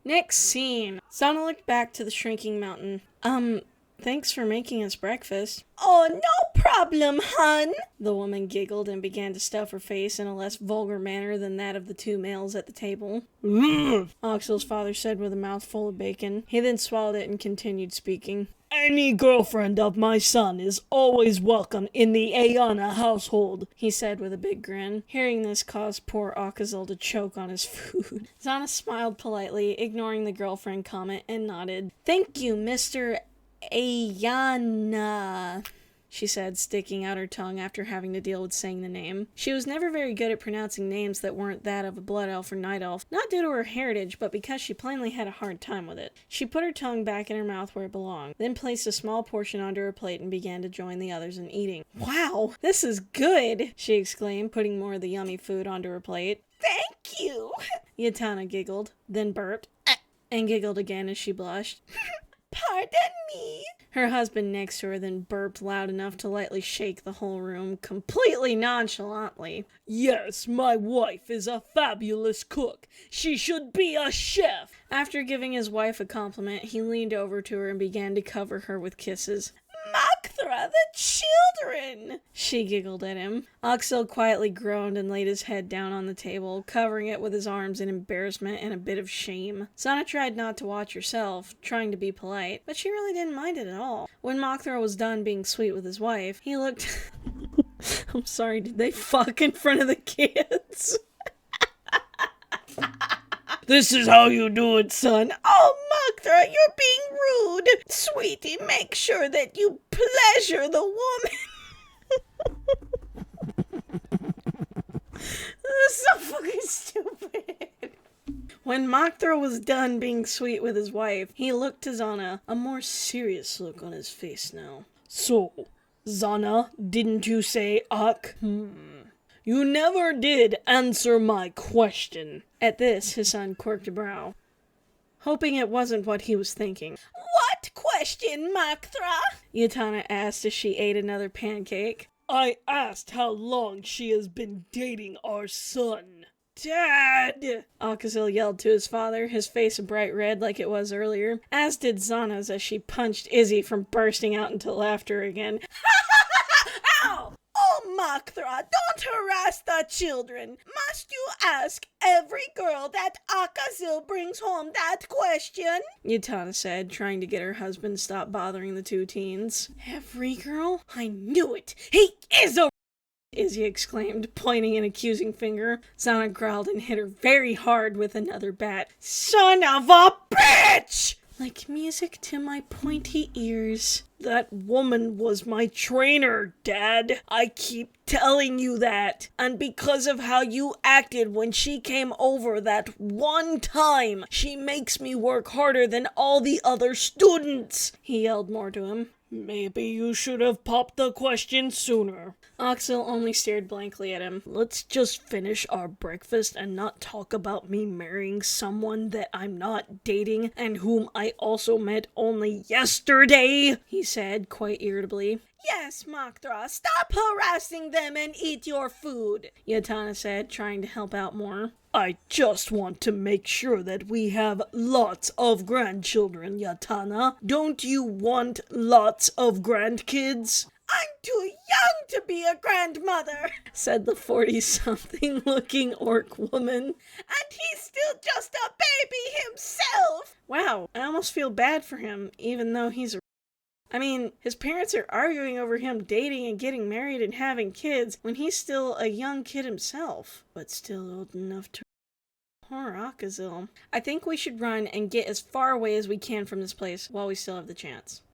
Next scene. Xanna looked back to the shrinking mountain. Thanks for making us breakfast. Oh, no problem, hun. The woman giggled and began to stuff her face in a less vulgar manner than that of the two males at the table. Akazil's father said with a mouthful of bacon. He then swallowed it and continued speaking. Any girlfriend of my son is always welcome in the Xanna household, he said with a big grin. Hearing this caused poor Akazil to choke on his food. Xanna smiled politely, ignoring the girlfriend comment, and nodded. Thank you, Mr. Xanna, she said, sticking out her tongue after having to deal with saying the name. She was never very good at pronouncing names that weren't that of a blood elf or night elf, not due to her heritage, but because she plainly had a hard time with it. She put her tongue back in her mouth where it belonged, then placed a small portion onto her plate and began to join the others in eating. Wow, this is good, she exclaimed, putting more of the yummy food onto her plate. Thank you. Yatana giggled, then burped, and giggled again as she blushed. Pardon me. Her husband next to her then burped loud enough to lightly shake the whole room, completely nonchalantly. Yes, my wife is a fabulous cook. She should be a chef. After giving his wife a compliment, he leaned over to her and began to cover her with kisses. Makthra, the children! She giggled at him. Akazil quietly groaned and laid his head down on the table, covering it with his arms in embarrassment and a bit of shame. Xanna tried not to watch herself, trying to be polite, but she really didn't mind it at all. When Makthra was done being sweet with his wife, he looked... I'm sorry, did they fuck in front of the kids? This is how you do it, son. Oh, Makthra, you're being rude. Sweetie, make sure that you pleasure the woman. This is so fucking stupid. When Makthra was done being sweet with his wife, he looked to Xanna, a more serious look on his face now. So, Xanna, didn't you say You never did answer my question. At this, his son quirked a brow, hoping it wasn't what he was thinking. What question, Makthra? Yatana asked as she ate another pancake. I asked how long she has been dating our son. Dad! Akazil yelled to his father, his face a bright red like it was earlier, as did Xanna's as she punched Izzy from bursting out into laughter again. Ow! Oh, Makthra, don't harass the children. Must you ask every girl that Akazil brings home that question? Yatana said, trying to get her husband to stop bothering the two teens. Every girl? I knew it! He is a... Izzy exclaimed, pointing an accusing finger. Xanna growled and hit her very hard with another bat. Son of a bitch! Like music to my pointy ears. That woman was my trainer, Dad. I keep telling you that. And because of how you acted when she came over that one time, she makes me work harder than all the other students. He yelled more to him. Maybe you should have popped the question sooner. Akazil only stared blankly at him. Let's just finish our breakfast and not talk about me marrying someone that I'm not dating and whom I also met only yesterday, he said, quite irritably. Yes, Makthra, stop harassing them and eat your food, Yatana said, trying to help out more. I just want to make sure that we have lots of grandchildren, Yatana. Don't you want lots of grandkids? I'm too young to be a grandmother, said the 40-something looking orc woman. And he's still just a baby himself. Wow, I almost feel bad for him, even though he's a... I mean, his parents are arguing over him dating and getting married and having kids when he's still a young kid himself, but still old enough to... Poor Akazil. I think we should run and get as far away as we can from this place while we still have the chance.